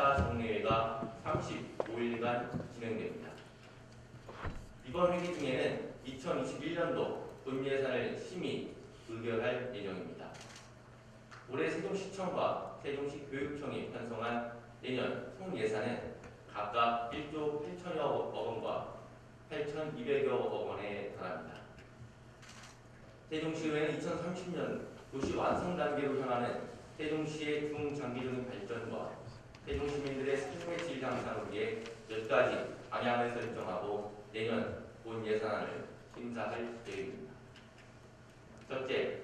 2차 정례회가 35일간 진행됩니다. 이번 회기 중에는 2021년도 본 예산을 심의 의결할 예정입니다. 올해 세종시청과 세종시 교육청이 편성한 내년 총 예산은 각각 1조 8천여억 원과 8,200여억 원에 달합니다. 세종시의회는 2030년 도시 완성 단계로 향하는 세종시의 중장기적인 발전과 세종시민들의 삶의 질 향상을 위해 몇 가지 방향을 설정하고 내년 본 예산안을 심사할 계획입니다. 첫째,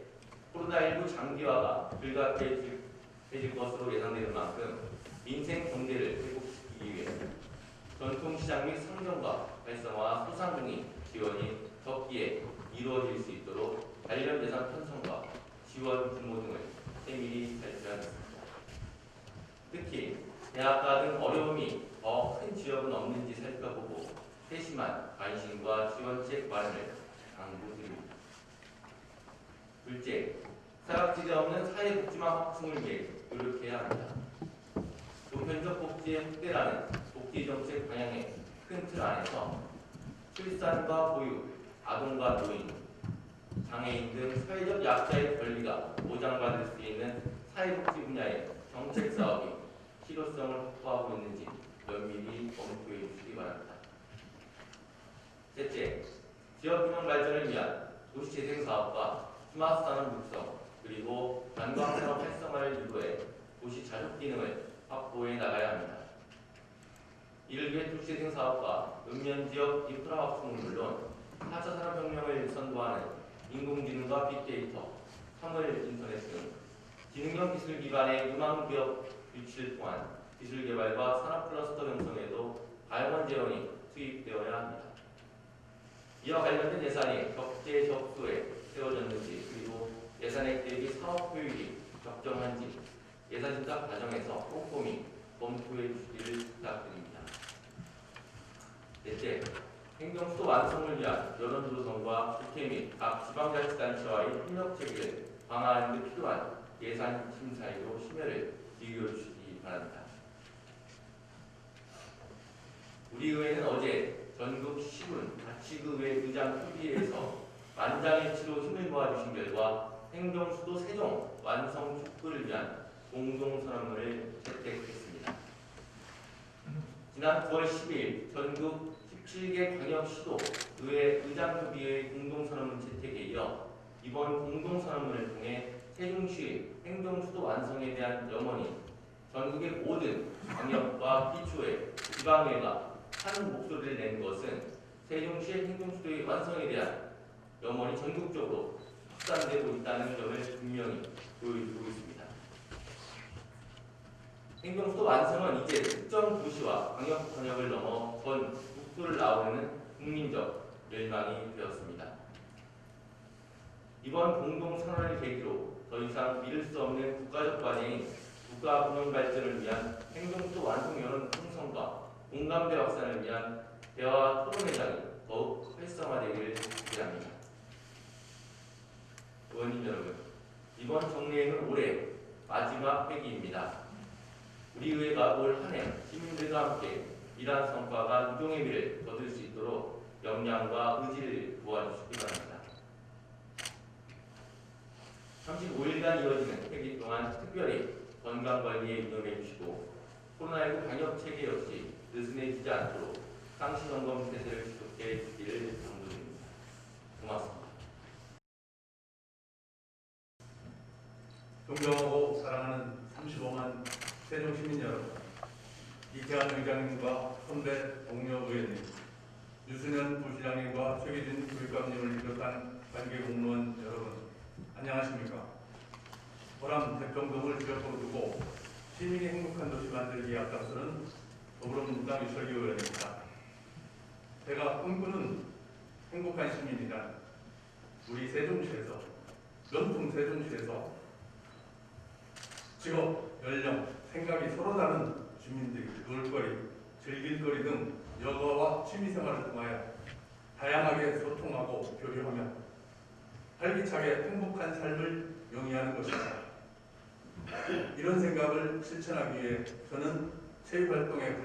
코로나19 장기화가 불가피해질 것으로 예상되는 만큼 민생 경제를 회복시키기 위해 전통시장 및 상점과 활성화 소상공인 지원이 적기에 이루어질 수 있도록 관련 예산 편성과 지원 규모 등을 세밀히 살펴야겠습니다. 특히 대학가 등 어려움이 더 큰 지역은 없는지 살펴보고 세심한 관심과 지원책 마련을 당부드립니다. 둘째, 사각지대 없는 사회복지망 확충을 위해 노력해야 합니다. 보편적 복지의 확대라는 복지정책 방향의 큰 틀 안에서 출산과 보육, 아동과 노인, 장애인 등 사회적 약자의 권리가 보장받을 수 있는 사회복지 분야의 정책 사업이 실효성을 확보하고 있는지 면밀히 검토해 주시기 바랍니다. 셋째, 지역균형 발전을 위한 도시재생사업과 스마트 산업 육성, 그리고 관광산업 활성화를 유도해 도시 자족 기능을 확보해 나가야 합니다. 이를 위해 도시재생사업과 읍면지역 인프라 확충은 물론 4차 산업혁명을 선도하는 인공지능과 빅데이터, 사물인터넷 등 지능형 기술 기반의 유망기업 유치를 통한 기술개발과 산업클러스터 형성에도 발원 재원이 투입되어야 합니다. 이와 관련된 예산이 적재적소에 세워졌는지, 그리고 예산액 대비 사업 효율이 적정한지 예산심사 과정에서 꼼꼼히 검토해 주시기를 부탁드립니다. 넷째, 행정수도 완성을 위한 여론조성과 국회 및 각 지방자치단체와의 협력체계를 강화하는 데 필요한 예산 심사위로 심혈을 기울여주시기 바랍니다. 우리 의회는 어제 전국 시군 자치구의회 의장 협의회에서 만장일치로 힘을 모아주신 결과 행정수도 세종 완성 촉구를 위한 공동선언문을 채택했습니다. 지난 9월 10일 전국 17개 광역시도 의회 의장협의회의 공동선언문 채택에 이어 이번 공동선언문을 통해 세종시 행정수도 완성에 대한 염원이 전국의 모든 광역과 기초의 지방의회가 한 목소리를 낸 것은 세종시의 행정수도의 완성에 대한 염원이 전국적으로 확산되고 있다는 점을 분명히 보여주고 있습니다. 행정수도 완성은 이제 특정 도시와 광역을 넘어 전 국토를 아우르는 국민적 열망이 되었습니다. 이번 공동선언을 계기로 더 이상 미룰 수 없는 국가적 과제인 국가 균형 발전을 위한 행정수도 완성 여론 형성과 공감대 확산을 위한 대화 토론회장이 더욱 활성화되기를 기대합니다. 의원님 여러분, 이번 정례회는 올해 마지막 회기입니다. 우리 의회가 올 한 해 시민들과 함께 이러한 성과가 유종의 미를 거둘 수 있도록 역량과 의지를 모아주시기 바랍니다. 35일간 이어지는 회기 동안 특별히 건강관리에 유념해 주시고 코로나19 방역체계 역시 느슨해지지 않도록 상시점검 태세를 지속해 주기를 당부드립니다. 고맙습니다. 존경하고 사랑하는 35만 세종시민 여러분, 이태한 의장님과 선배 동료 의원님, 유순현 부시장님과 최기진 교육감님을 비롯한 관계 공무원 여러분, 안녕하십니까? 호남 대평동을 지역으로 두고 시민이 행복한 도시 만들기에 앞장서는 더불어민주당 유철기 의원입니다. 제가 꿈꾸는 행복한 시민이란 우리 세종시에서, 연풍 세종시에서 직업, 연령, 생각이 서로 다른 주민들이 놀거리, 즐길거리 등 여가와 취미생활을 통하여 다양하게 소통하고 교류하며 활기차게 행복한 삶을 영위하는 것입니다. 이런 생각을 실천하기 위해 저는 체육활동에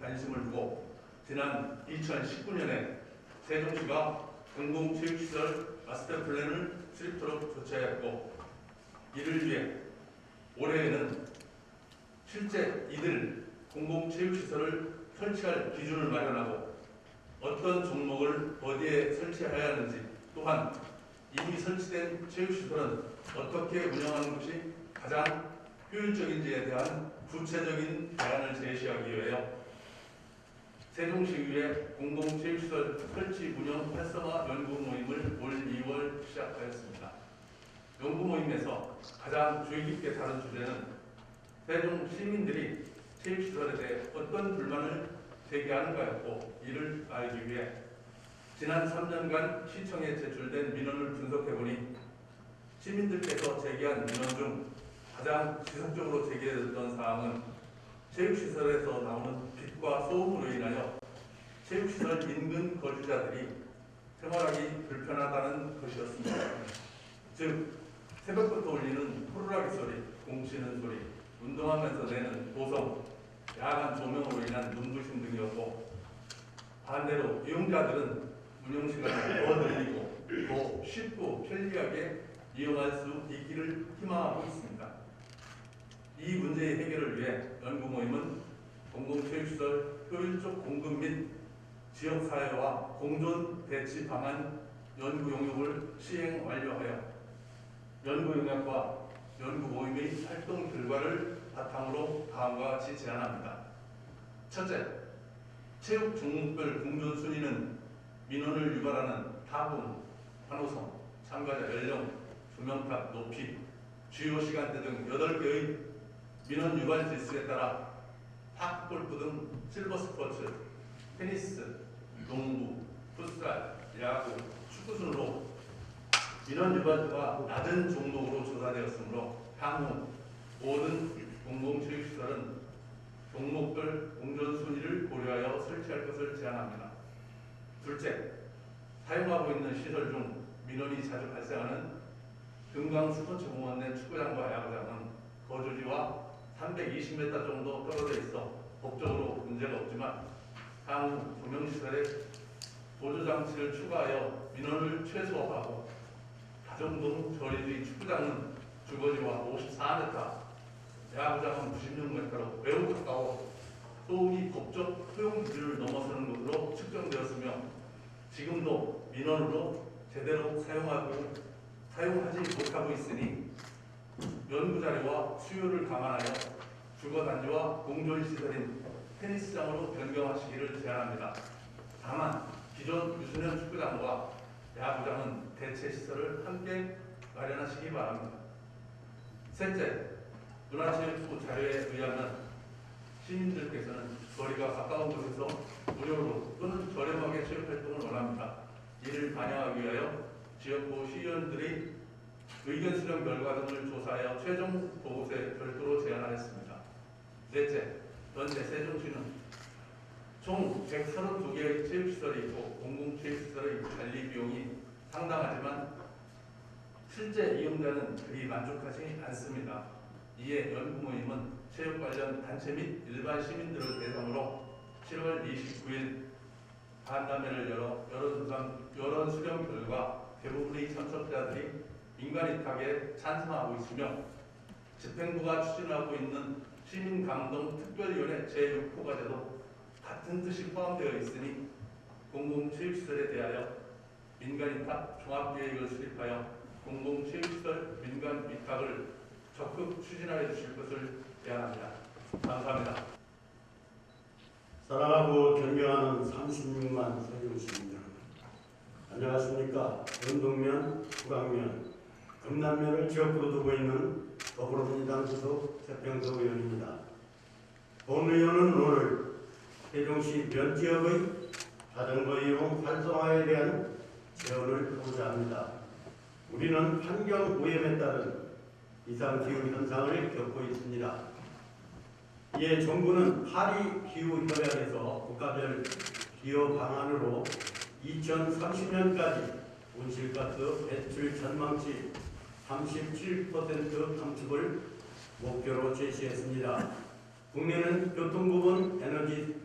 관심을 두고 지난 2019년에 세종시가 공공체육시설 마스터 플랜을 수립토록 조치하였고, 이를 위해 올해에는 실제 이들 공공체육시설을 설치할 기준을 마련하고 어떤 종목을 어디에 설치해야 하는지, 또한 이미 설치된 체육시설은 어떻게 운영하는 것이 가장 효율적인지에 대한 구체적인 대안을 제시하기 위하여 세종시의회 공공체육시설 설치 운영 활성화 연구 모임을 올 2월 시작하였습니다. 연구 모임에서 가장 주의 깊게 다룬 주제는 세종 시민들이 체육시설에 대해 어떤 불만을 제기하는가였고, 이를 알기 위해 지난 3년간 시청에 제출된 민원을 분석해보니 시민들께서 제기한 민원 중 가장 지속적으로 제기됐던 사항은 체육시설에서 나오는 빛과 소음으로 인하여 체육시설 인근 거주자들이 생활하기 불편하다는 것이었습니다. 즉, 새벽부터 울리는 호루라기 소리, 공치는 소리, 운동하면서 내는 고성, 야간 조명으로 인한 눈부심 등이었고, 반대로 이용자들은 운영시간을 더 늘리고 더 쉽고 편리하게 이용할 수 있기를 희망하고 있습니다. 이 문제의 해결을 위해 연구 모임은 공공체육시설 효율적 공급 및 지역사회와 공존 배치 방안 연구 용역을 시행 완료하여 연구 용역과 연구 모임의 활동 결과를 바탕으로 다음과 같이 제안합니다. 첫째, 체육 종목별 공존 순위는 민원을 유발하는 타공, 환호성, 참가자 연령, 조명탑 높이, 주요 시간대 등 8개의 민원 유발 지수에 따라 파크 골프 등 실버 스포츠, 테니스, 농구, 풋살, 야구, 축구 순으로 민원 유발도가 낮은 종목으로 조사되었으므로 향후 모든 공공체육시설은 종목별 공존 순위를 고려하여 설치할 것을 제안합니다. 둘째, 사용하고 있는 시설 중 민원이 자주 발생하는 금강 스포츠공원 내 축구장과 야구장은 거주지와 320m 정도 떨어져 있어 법적으로 문제가 없지만 향후 조명시설에 보조장치를 추가하여 민원을 최소화하고 다정동 저리주의 축구장은 주거지와 54m, 야구장은 96m로 매우 가까워 소음이 법적 허용 기준을 넘어서는 것으로 측정되었으며 지금도 민원으로 제대로 사용하지 못하고 있으니 연구 자료와 수요를 감안하여 주거단지와 공존시설인 테니스장으로 변경하시기를 제안합니다. 다만 기존 유소년 축구장과 야구장은 대체 시설을 함께 마련하시기 바랍니다. 셋째, 문화체육부 자료에 의하면 시민들께서는 거리가 가까운 곳에서 무료로 또는 저렴하게 체육활동을 원합니다. 이를 반영하기 위하여 지역구 시의원들의 의견 수렴 결과 등을 조사하여 최종 보고서에 별도로 제안하였습니다. 넷째, 현재 세종시는 총 132개의 체육시설이 있고 공공체육시설의 관리 비용이 상당하지만 실제 이용자는 그리 만족하지 않습니다. 이에 연구 모임은 체육 관련 단체 및 일반 시민들을 대상으로 7월 29일 간담회를 열어 여론 수렴 결과 대부분의 참석자들이 민간위탁에 찬성하고 있으며 집행부가 추진하고 있는 시민감동특별위원회 제6호 과제도 같은 뜻이 포함되어 있으니 공공체육시설에 대하여 민간위탁 종합계획을 수립하여 공공체육시설 민간위탁을 적극 추진하여 주실 것을 제안합니다. 감사합니다. 사랑하고 존경하는 36만 세종시민들, 안녕하십니까. 연동면, 북악면, 금남면을 지역구로 두고 있는 더불어민주당 소속 최평석 의원입니다. 본 의원은 오늘 세종시 면 지역의 자전거 이용 활성화에 대한 제언을 하고자 합니다. 우리는 환경 오염에 따른 이상기후 현상을 겪고 있습니다. 이에 정부는 파리 기후협약에서 국가별 기후 방안으로 2030년까지 온실가스 배출 전망치 37% 감축을 목표로 제시했습니다. 국내는 교통부분 에너지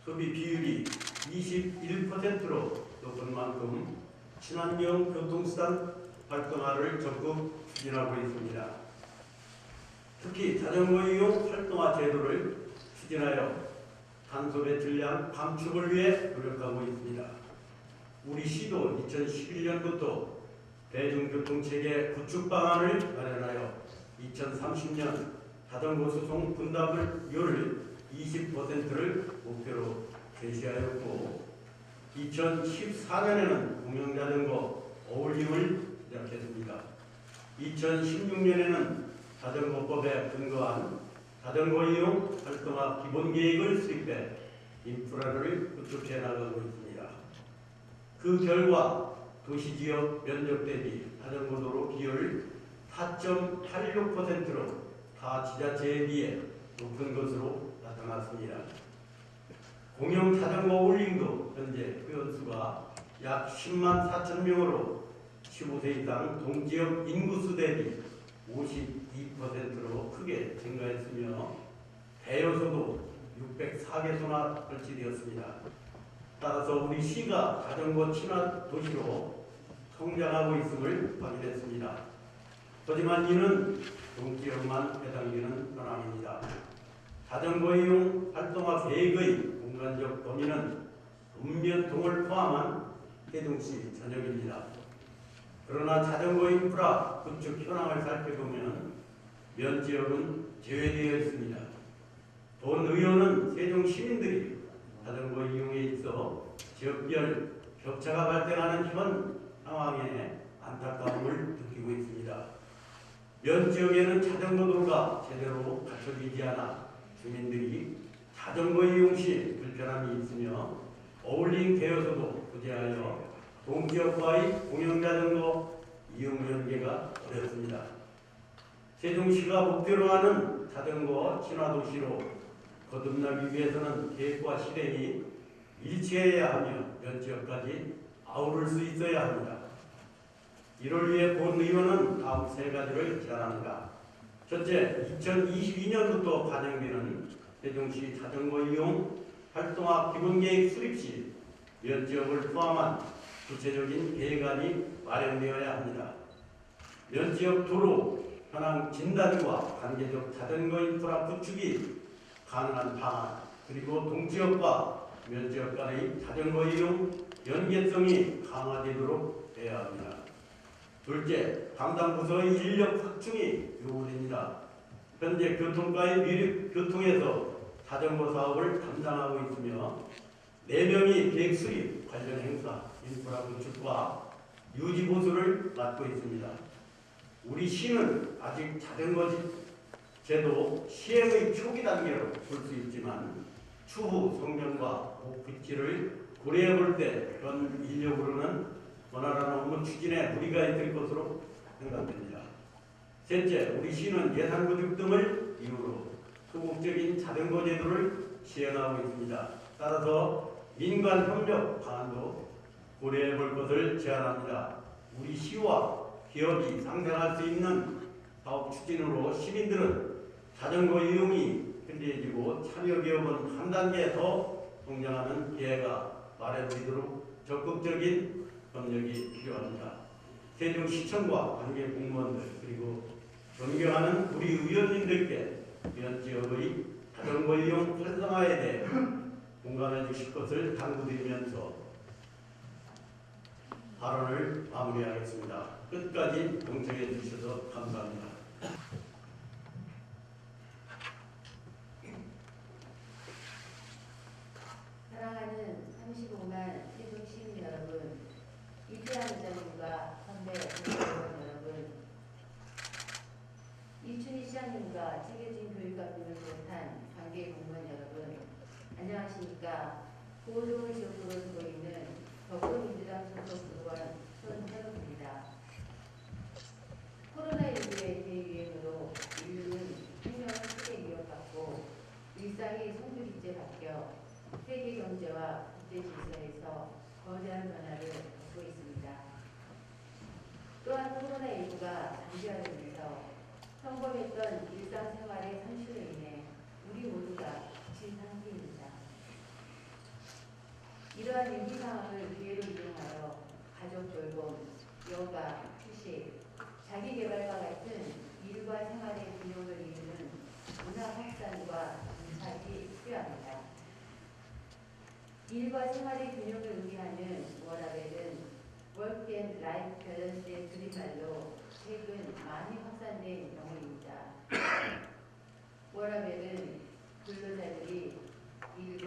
소비 비율이 21%로 높은 만큼 친환경 교통수단 활성화를 적극 추진하고 있습니다. 특히 자전거 이용 활동화 제도를 추진하여 탄소 배출량 감축을 위해 노력하고 있습니다. 우리 시도 2011년부터 대중교통체계 구축 방안을 마련하여 2030년 자전거 수송 분담률 20%를 목표로 제시하였고 2014년에는 공영자전거 어울림을 시작했습니다. 2016년에는 자전거법에 근거한 자전거 이용 활동화 기본계획을 수립해 인프라를 구축해 나가고 있습니다. 그 결과 도시지역 면적 대비 자전거도로 비율 4.86%로 타 지자체에 비해 높은 것으로 나타났습니다. 공영 자전거 어울림도 현재 회원수가 약 10만 4천 명으로 15세 이상 동지역 인구수 대비 52%로 크게 증가했으며 대여소도 604개소나 설치되었습니다. 따라서 우리 시가 자전거 친화 도시로 성장하고 있음을 확인했습니다. 하지만 이는 동지역만 해당되는 현황입니다. 자전거 이용 활동화 계획의 공간적 범위는 읍면동을 포함한 세종시 전역입니다. 그러나 자전거 인프라 구축 현황을 살펴보면 면 지역은 제외되어 있습니다. 본 의원은 세종 시민들이 자전거 이용에 있어 지역별 격차가 발생하는 현 상황에 안타까움을 느끼고 있습니다. 면 지역에는 자전거 도로가 제대로 갖춰지지 않아 주민들이 자전거 이용 시 불편함이 있으며 어울림 대여소도 부재하여 동지역과의 공영자전거 이용 연계가 어렵습니다. 세종시가 목표로 하는 자전거 친화도시로 거듭나기 위해서는 계획과 실행이 일치해야 하며 면 지역까지 아우를 수 있어야 합니다. 이를 위해 본 의원은 다음 세 가지를 제안합니다. 첫째, 2022년부터 반영되는 세종시 자전거 이용 활동화 기본계획 수립 시 면 지역을 포함한 구체적인 계획안이 마련되어야 합니다. 면 지역 도로 현황 진단과 단계적 자전거 인프라 구축이 가능한 방안, 그리고 동지역과 면 지역 간의 자전거 이용 연계성이 강화되도록 해야 합니다. 둘째, 담당 부서의 인력 확충이 요구됩니다. 현재 교통과의 밀입 교통에서 자전거 사업을 담당하고 있으며 4명이 계획 수립, 관련 행사, 인프라 구축과 유지 보수를 맡고 있습니다. 우리 시는 아직 자전거 제도 시행의 초기 단계로 볼 수 있지만 추후 성장과 목표치를 고려해 볼 때 현 인력으로는 원활한 업무 추진에 무리가 있을 것으로 생각됩니다. 셋째, 우리 시는 예산 부족 등을 이유로 소극적인 자전거 제도를 시행하고 있습니다. 따라서 민관 협력 방안도 고려해 볼 것을 제안합니다. 우리 시와 기업이 상생할 수 있는 사업 추진으로 시민들은 자전거 이용이 편리해지고 참여 기업은 한 단계 더 성장하는 기회가 마련되도록 적극적인 협력이 필요합니다. 세종시청과 관계 공무원들 그리고 존경하는 우리 의원님들께 면 지역의 자전거 이용 활성화에 대해 공감해 주실 것을 당부드리면서 발언을 마무리하겠습니다. 끝까지 동참해 주셔서 감사합니다. 사랑하는 35만 세종 시민 여러분, 이태원 의장님과 선배 국회의원 여러분, 이춘희 시장님과 책임진 교육감님을 비롯한 관계 공무원 여러분, 안녕하십니까? 보호동을 지역구로 두고 있는 더불어민주당 소속 의원 손현욱입니다. 코로나19의 대유행으로 인류는 생명을 크게 위협받고 일상이 송두리째 바뀌어 세계 경제와 국제 질서에서 거대한 변화를 겪고 있습니다. 또한 코로나19가 장기화되면서 평범했던 일상생활의 산출로 인해 우리 모두가 여가, 휴식, 자기개발과 같은 일과 생활의 균형을 이루는 문화 확산과 정착이 필요합니다. 일과 생활의 균형을 의미하는 워라벨은 Work and Life Balance의 줄임말로 최근 많이 확산된 용어입니다. 워라벨은 근로자들이 일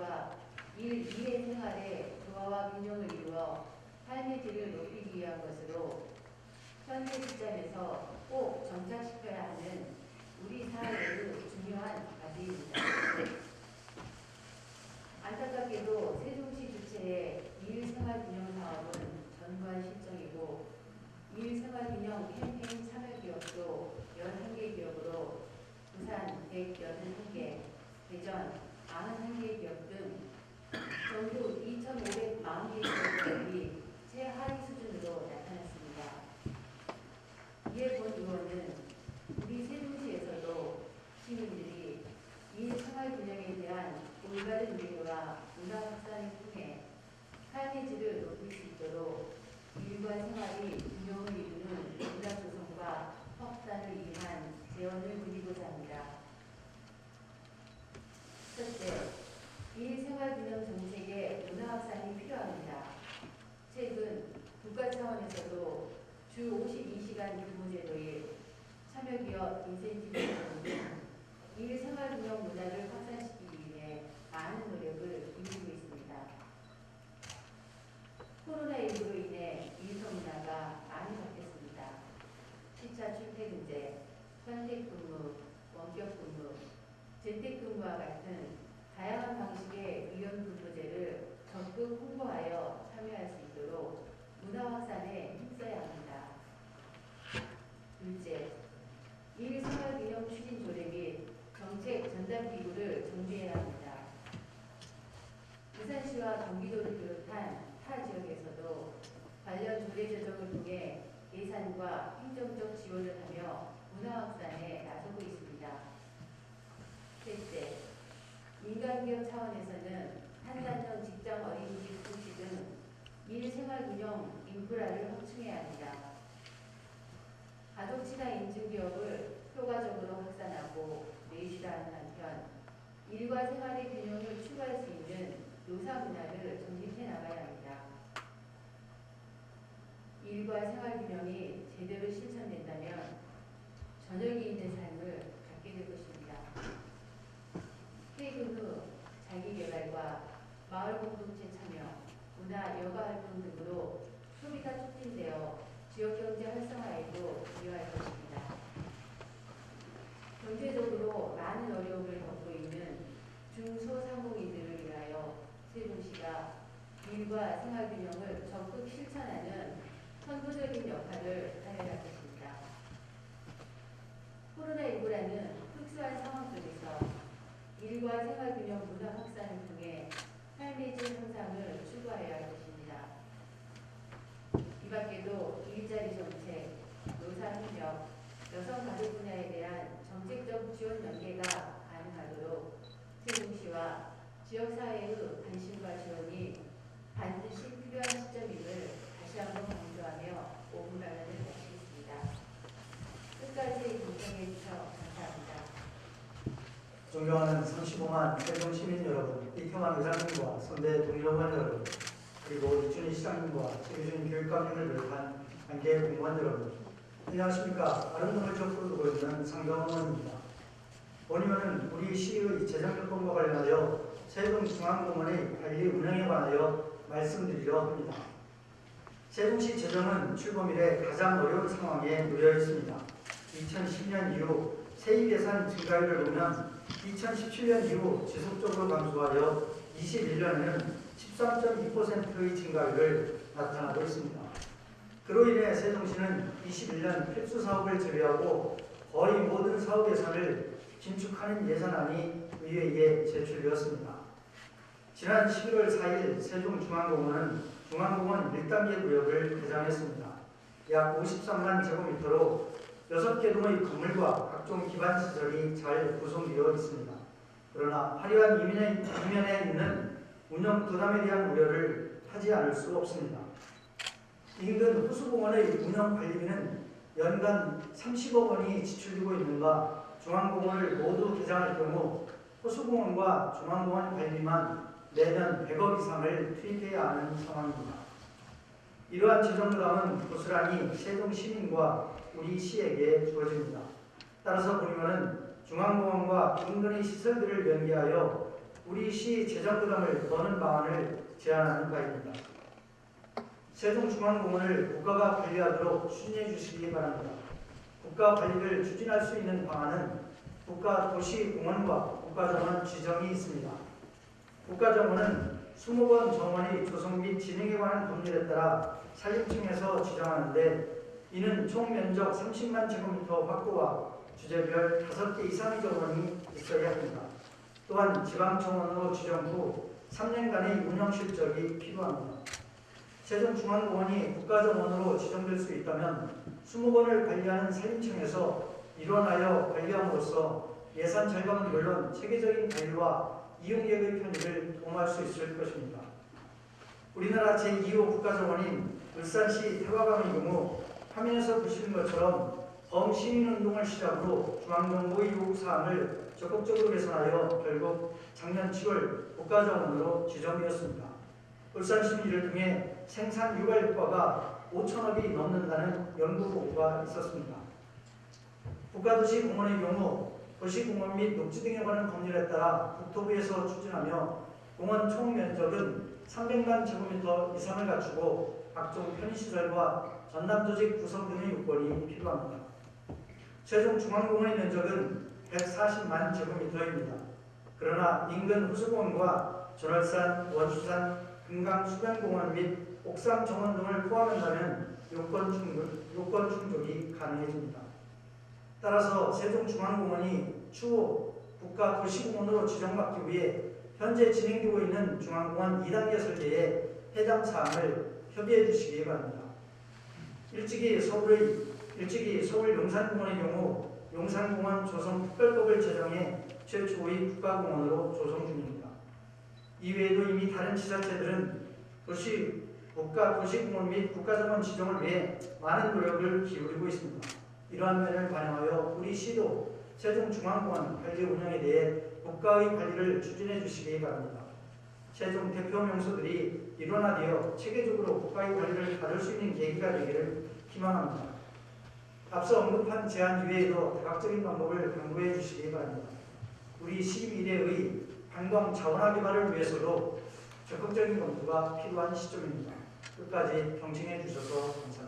이외의 생활의 조화와 균형을 이루어 삶의 질을 높이기 위한 것으로 현재 시점에서 꼭 정착시켜야 하는 우리 사회의 중요한 과제입니다. 안타깝게도 세종시 주최의 일생활균형 사업은 전무한 실정이고 일생활균형 캠페인 참여 기업도 11개 기업으로 부산 181개, 대전 91개 기업 등 전국 2,540개 기업이 최하위 수준으로 나타났습니다. 이에 본 의원은 우리 세종시에서도 시민들이 일생활균형에 대한 올바른 이해와 문화 확산을 통해 삶의 질을 높일 수 있도록 일과 생활이 균형을 이루는 문화 조성과 확산을 위한 제언을 드리고자 합니다. 첫째, 일생활균형 정책의 문화 확산이 필요합니다. 최근 국가 차원에서도 주 52시간 근무제도의 참여기업 인센티브 등 일생활균형 문화를 확산시키기 위해 많은 노력을 기울이고 있습니다. 코로나19로 인해 일터 문화가 많이 바뀌었습니다. 시차 출퇴근제, 현택근무, 원격근무, 재택근무와 같은 다양한 방식의 유연 근무제를 적극 홍보하여 참여할 수 있도록 문화 확산에 힘써야 합니다. 둘째, 일생활균형 추진 조례 및 정책 전담 기구를 정비해야 합니다. 부산시와 경기도를 비롯한 타 지역에서도 관련 조례 제정을 통해 예산과 행정적 지원을 하며 문화 확산에 나서고 있습니다. 셋째, 민간기업 차원에서는 한산형 직장 어린이집 도시 등 일생활균형 인프라를 확충해야 합니다. 가족 친화 인증 기업을 효과적으로 확산하고 내실화하는 한편 일과 생활의 균형을 추구할 수 있는 노사 문화를 정립해 나가야 합니다. 일과 생활 균형이 제대로 실천된다면 저녁이 있는 삶을 갖게 될 것입니다. 퇴근 후 자기개발과 마을 공동체 참여, 문화 여가 활동 등으로 소비가 촉진되어 지역경제 활성화에도 기여할 것입니다. 경제적으로 많은 어려움을 겪고 있는 중소상공인들을 위하여 세종시가 일과 생활균형을 적극 실천하는 선도적인 역할을 하여야 할 것입니다. 코로나19라는 특수한 상황 속에서 일과 생활균형 문화 확산을 통해 삶의 질 향상을 추구하여야 할 것입니다. 이 밖에도 일자리 정책, 노사협력, 여성가족 분야에 대한 정책적 지원 연계가 가능하도록 세종시와 지역사회의 관심과 지원이 반드시 필요한 시점임을 다시 한번 강조하며 5분 발언을 마치겠습니다. 끝까지 경청해 주셔서 감사합니다. 존경하는 35만 세종 시민 여러분, 이태만 의장님과 선대 동료원 여러분, 그리고 이준희 시장님과 최규준 교육감님을 비롯한 관계 공무원 여러분, 안녕하십니까. 아름다움을 적극하고 있는 상경원입니다. 본의원은 우리 시의 재정요건과 관련하여 세종중앙공원의 관리 운영에 관하여 말씀드리려 합니다. 세종시 재정은 출범 이래 가장 어려운 상황에 놓여 있습니다. 2010년 이후 세입 예산 증가율을 보면 2017년 이후 지속적으로 감소하여 21년에는 13.2%의 증가율을 나타나고 있습니다. 그로 인해 세종시는 21년 필수 사업을 제외하고 거의 모든 사업 예산을 긴축하는 예산안이 의회에 제출되었습니다. 지난 11월 4일 세종중앙공원은 중앙공원 1단계 구역을 개장했습니다. 약 53만 제곱미터로 6개 동의 건물과 각종 기반시설이 잘 구성되어 있습니다. 그러나 화려한 이면에 있는 운영 부담에 대한 우려를 하지 않을 수 없습니다. 인근 호수공원의 운영 관리비는 연간 30억 원이 지출되고 있는가 중앙공원을 모두 개장할 경우 호수공원과 중앙공원 관리비만 매년 100억 이상을 투입해야 하는 상황입니다. 이러한 재정 부담은 고스란히 세종 시민과 우리 시에게 주어집니다. 따라서 본의원은 중앙공원과 인근의 시설들을 연계하여 우리 시 재정 부담을 더는 방안을 제안하는 바입니다. 세종중앙공원을 국가가 관리하도록 추진해 주시기 바랍니다. 국가 관리를 추진할 수 있는 방안은 국가도시공원과 국가정원 지정이 있습니다. 국가정원은 수목원 정원의 조성 및 진행에 관한 법률에 따라 산림청에서 지정하는데 이는 총 면적 30만 제곱미터 확보와 주제별 5개 이상의 정원이 있어야 합니다. 또한 지방정원으로 지정 후 3년간의 운영 실적이 필요합니다. 세종중앙공원이 국가정원으로 지정될 수 있다면 수목원을 관리하는 산림청에서 일원하여 관리함으로써 예산 절감은 물론 체계적인 관리와 이용객의 편의를 도모할 수 있을 것입니다. 우리나라 제2호 국가정원인 울산시 태화강의 경우 화면에서 보시는 것처럼 범시민운동을 시작으로 중앙정부의 요구사항을 적극적으로 개선하여 결국 작년 7월 국가정원으로 지정되었습니다. 울산시는 이를 통해 생산 유발 효과가 5천억이 넘는다는 연구 보고가 있었습니다. 국가도시공원의 경우 도시공원 및 녹지 등에 관한 법률에 따라 국토부에서 추진하며 공원 총 면적은 300만 제곱미터 이상을 갖추고 각종 편의시설과 전담조직 구성 등의 요건이 필요합니다. 세종중앙공원의 면적은 140만 제곱미터입니다. 그러나 인근 호수공원과 전월산, 원수산, 금강 수변공원 및 옥상 정원 등을 포함한다면 요건 충족이 가능해집니다. 따라서 세종중앙공원이 추후 국가도시공원으로 지정받기 위해 현재 진행되고 있는 중앙공원 2단계 설계에 해당 사항을 협의해 주시기 바랍니다. 일찍이 서울 용산공원의 경우 용산공원 조성 특별법을 제정해 최초의 국가공원으로 조성 중입니다. 이외에도 이미 다른 지자체들은 국가도시공원 및 국가정원 지정을 위해 많은 노력을 기울이고 있습니다. 이러한 면을 반영하여 우리 시도 세종중앙공원 관리 운영에 대해 국가의 관리를 추진해 주시기 바랍니다. 세종 대표 명소들이 일원화되어 체계적으로 국가의 관리를 받을 수 있는 계기가 되기를 희망합니다. 앞서 언급한 제안 이외에도 다각적인 방법을 강구해 주시기 바랍니다. 우리 시 미래의 관광 자원화 개발을 위해서도 적극적인 검토가 필요한 시점입니다. 끝까지 경청해 주셔서 감사합니다.